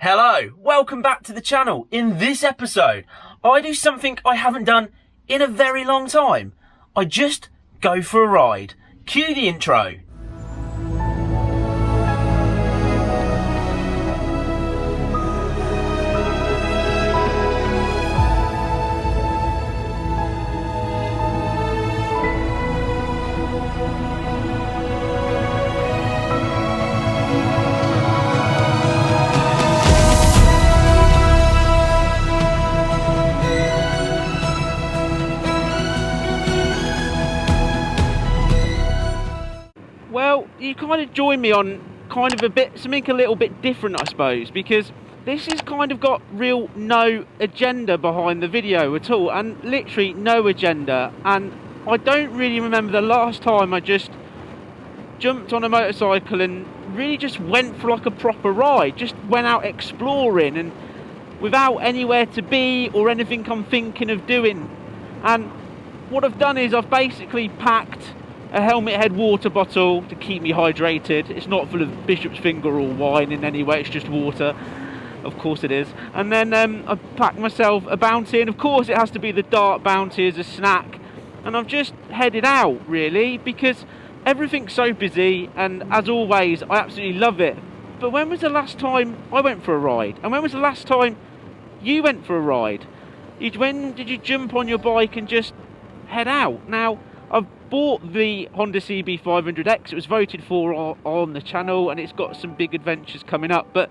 Hello, welcome back to the channel. In this episode, I do something I haven't done in a very long time. I just go for a ride. Cue the intro. Well, you kind of join me on something a little bit different, I suppose, because this has kind of got real no agenda behind the video at all, and literally no agenda. And I don't really remember the last time I just jumped on a motorcycle and really just went for like a proper ride, just went out exploring and without anywhere to be or anything I'm thinking of doing. And what I've done is I've basically packed a helmet head water bottle to keep me hydrated. It's not full of Bishop's Finger or wine in any way, it's just water. Of course it is. And then I packed myself a Bounty, and of course it has to be the dark Bounty as a snack. And I've just headed out really because everything's so busy, and as always I absolutely love it. But when was the last time I went for a ride? And when was the last time you went for a ride? When did you jump on your bike and just head out? Now, I've bought the Honda CB500X. It was voted for on the channel, and it's got some big adventures coming up, but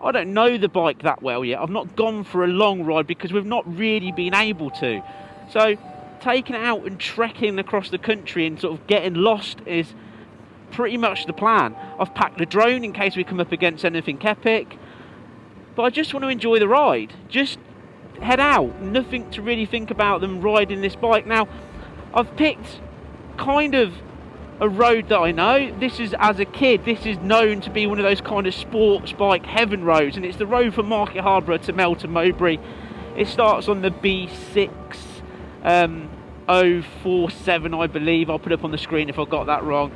I don't know the bike that well yet. I've not gone for a long ride because we've not really been able to. So taking it out and trekking across the country and sort of getting lost is pretty much the plan. I've packed the drone in case we come up against anything epic, but I just want to enjoy the ride. Just head out, nothing to really think about than riding this bike. Now, I've picked kind of a road that I know. This is, as a kid, this is known to be one of those kind of sports bike heaven roads, and it's the road from Market Harborough to Melton Mowbray. It starts on the B6047, I believe. I'll put it up on the screen if I got that wrong.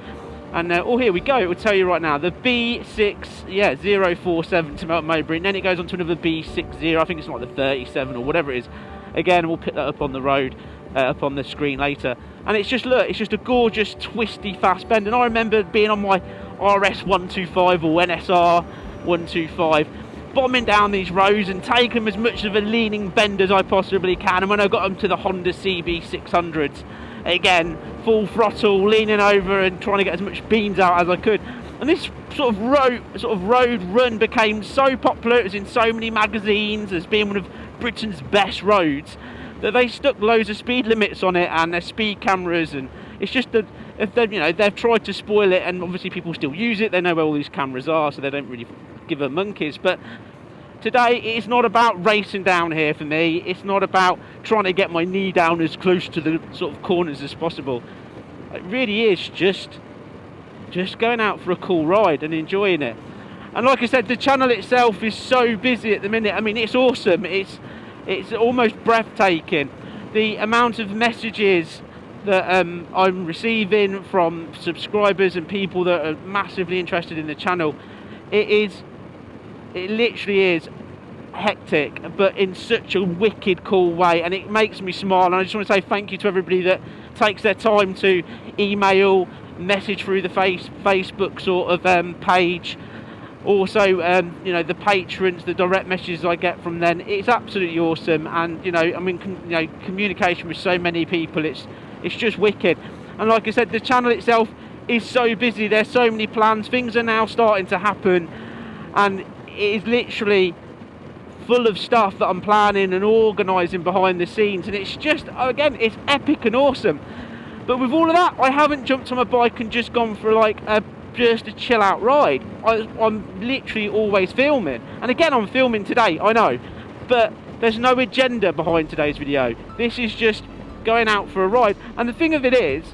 And oh, here we go. It will tell you right now. The B6047 to Melton Mowbray, and then it goes on to another B60. I think it's like the 37 or whatever it is. Again, we'll pick that up on the road. Up on the screen later, and it's just, look, it's just a gorgeous twisty fast bend. And I remember being on my RS 125 or NSR 125 bombing down these roads and taking them as much of a leaning bend as I possibly can. And when I got them to the Honda CB500X, again full throttle, leaning over and trying to get as much beans out as I could. And this sort of road run became so popular. It was in so many magazines as being one of Britain's best roads, that they stuck loads of speed limits on it and their speed cameras, and it's just that if they've tried to spoil it, and obviously people still use it. They know where all these cameras are, so they don't really give a monkeys. But today it's not about racing down here for me. It's not about trying to get my knee down as close to the sort of corners as possible. It really is just going out for a cool ride and enjoying it. And like I said, the channel itself is so busy at the minute. I mean, it's awesome. It's almost breathtaking, the amount of messages that I'm receiving from subscribers and people that are massively interested in the channel. It literally is hectic, but in such a wicked cool way, and it makes me smile. And I just want to say thank you to everybody that takes their time to email, message through the Facebook sort of page. Also, the patrons, the direct messages I get from them, it's absolutely awesome. And communication with so many people, it's just wicked. And like I said, the channel itself is so busy. There's so many plans. Things are now starting to happen, and it is literally full of stuff that I'm planning and organising behind the scenes. And it's just, again, it's epic and awesome. But with all of that, I haven't jumped on my bike and just gone for like just a chill out ride. I'm literally always filming, and again I'm filming today, I know, but there's no agenda behind today's video. This is just going out for a ride. And the thing of it is,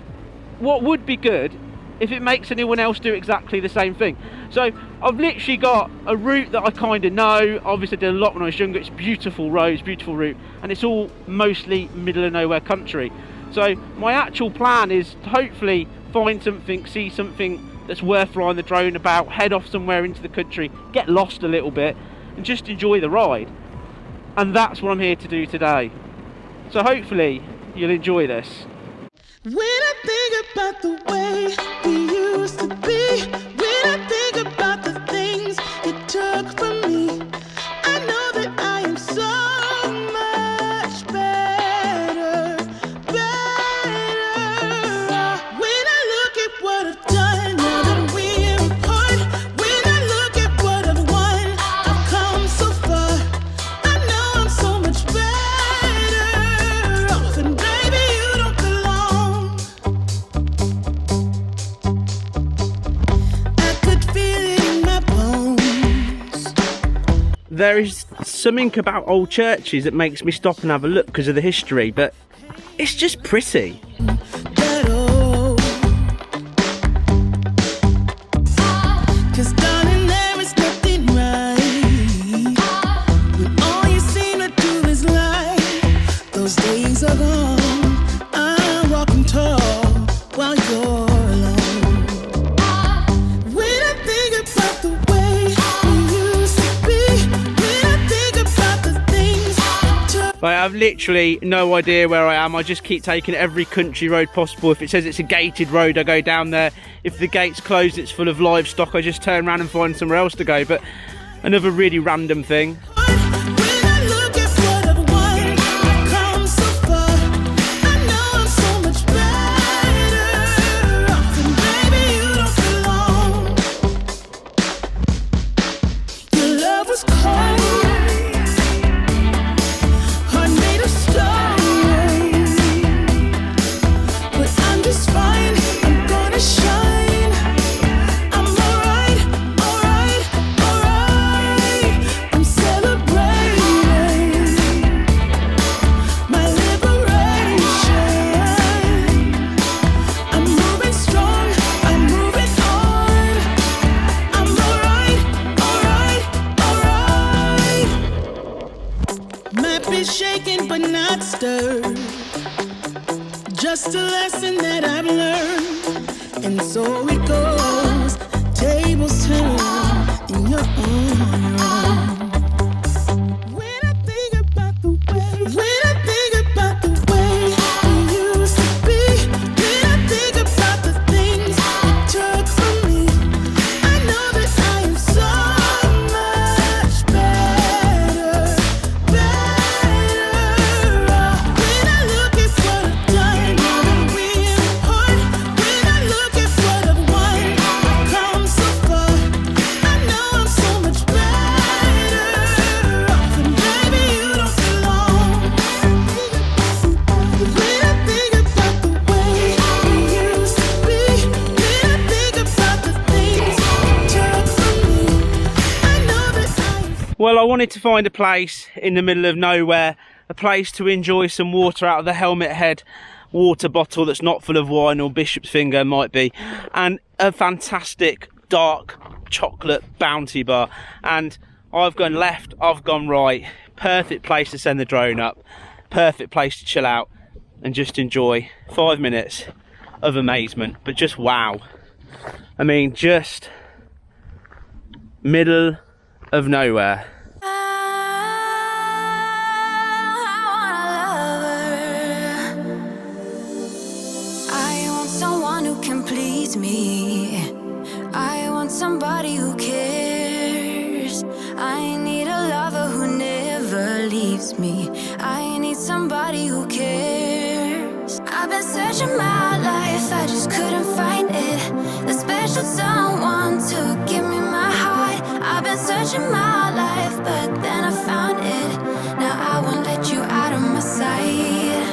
what would be good if it makes anyone else do exactly the same thing. So I've literally got a route that I kind of know. Obviously I did a lot when I was younger. It's beautiful roads, beautiful route, and it's all mostly middle of nowhere country. So my actual plan is to hopefully find something, see something that's worth flying the drone about, head off somewhere into the country, get lost a little bit, and just enjoy the ride. And that's what I'm here to do today. So hopefully you'll enjoy this. When I think about the way we used to be, when I think about the things you took from me, I know that I am so much better, better. When I look at what I've done, now that we're apart, when I look at what I've won, I've come so far. I know I'm so much better off, and baby, you don't belong. I could feel it in my bones. There is something about old churches that makes me stop and have a look because of the history, but it's just pretty. That old. 'Cause darling, there is nothing right when all you seem to do is lie. Those days are gone. I'm walking tall while you're alone. When I think about the way we used to be, when I think about the things that took. I have literally no idea where I am. I just keep taking every country road possible. If it says it's a gated road, I go down there. If the gate's closed, it's full of livestock, I just turn around and find somewhere else to go. But another really random thing. When I look at what I've won, I've come so far. I know I'm so much better off, and baby, you don't belong. Your love was cold, heart made of stone, but I'm just fine. I'm gonna shine. I'm alright, alright, alright. I'm celebrating my liberation. I'm moving strong, I'm moving on. I'm alright, alright, alright. Map is shaken but not stirred. Just a lesson that I've learned, and so it goes. Tables turn, and you're on your own. When I think about the way, when I think about the way we used to be, when I think about the things you took from me, I know that I am so much better, better off. When I look at what I've done, now that we're apart, when I look at what I've won, I've come so far. I know I'm so much better off, and baby, you don't belong. When I think about the way we used to be, when I think about the things you took from me, I know that I. Well, I wanted to find a place in the middle of nowhere, a place to enjoy some water out of the helmet head water bottle that's not full of wine, or Bishop's Finger might be, and a fantastic dark chocolate bounty bar. And I've gone left, I've gone right. Perfect place to send the drone up, perfect place to chill out and just enjoy 5 minutes of amazement. But just wow, I mean, just middle of nowhere. I want someone who can please me. I want somebody who cares. I need a lover who never leaves me. I need somebody who cares. I've been searching my life, I just couldn't find it. The special someone to give me my heart. I've been searching my life, but then I found it. Now I won't let you out of my sight.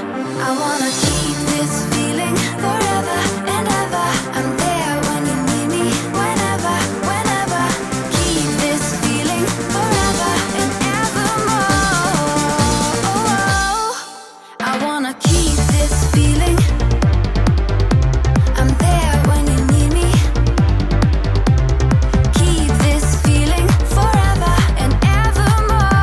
I wanna keep this feeling forever and ever. I'm there when you need me, whenever, whenever. Keep this feeling forever and evermore. I wanna keep this feeling. I'm there when you need me. Keep this feeling forever and evermore.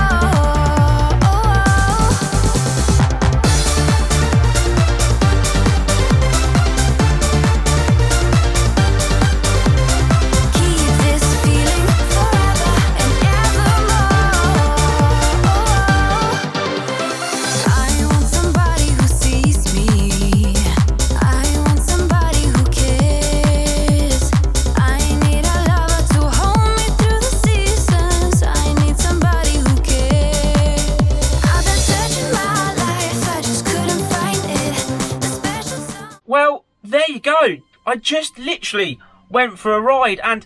you go. I just literally went for a ride, and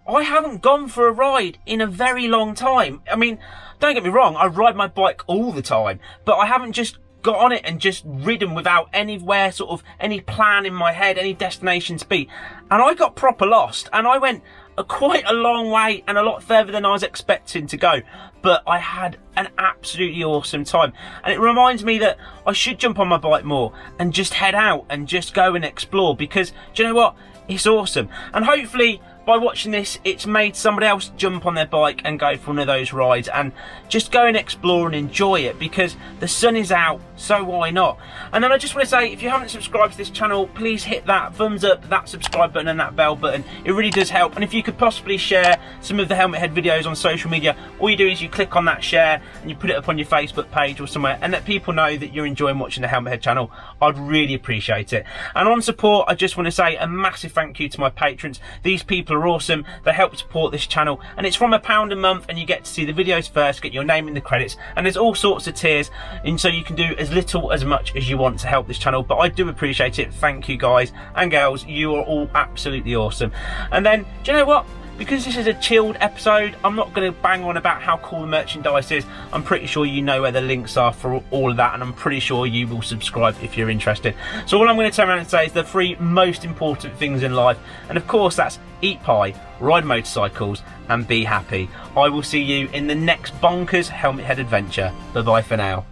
I haven't gone for a ride in a very long time. I mean, don't get me wrong, I ride my bike all the time, but I haven't just got on it and just ridden without anywhere, sort of any plan in my head, any destination to be. And I got proper lost, and I went quite a long way and a lot further than I was expecting to go, but I had an absolutely awesome time. And it reminds me that I should jump on my bike more and just head out and just go and explore, because do you know what, it's awesome. And hopefully by watching this, it's made somebody else jump on their bike and go for one of those rides and just go and explore and enjoy it, because the sun is out, so why not? And then I just want to say, if you haven't subscribed to this channel, please hit that thumbs up, that subscribe button and that bell button. It really does help. And if you could possibly share some of the Helmet Head videos on social media, all you do is you click on that share and you put it up on your Facebook page or somewhere, and let people know that you're enjoying watching the Helmet Head channel. I'd really appreciate it. And on support, I just want to say a massive thank you to my patrons. These people are awesome. They help support this channel, and it's from £1 a month, and you get to see the videos first, get your name in the credits, and there's all sorts of tiers, and so you can do as little as much as you want to help this channel. But I do appreciate it. Thank you guys and girls, you are all absolutely awesome. And then, do you know what, because this is a chilled episode, I'm not going to bang on about how cool the merchandise is. I'm pretty sure you know where the links are for all of that, and I'm pretty sure you will subscribe if you're interested. So all I'm going to turn around and say is the 3 most important things in life, and of course that's eat pie, ride motorcycles and be happy. I will see you in the next bonkers Helmet Head adventure. Bye bye for now.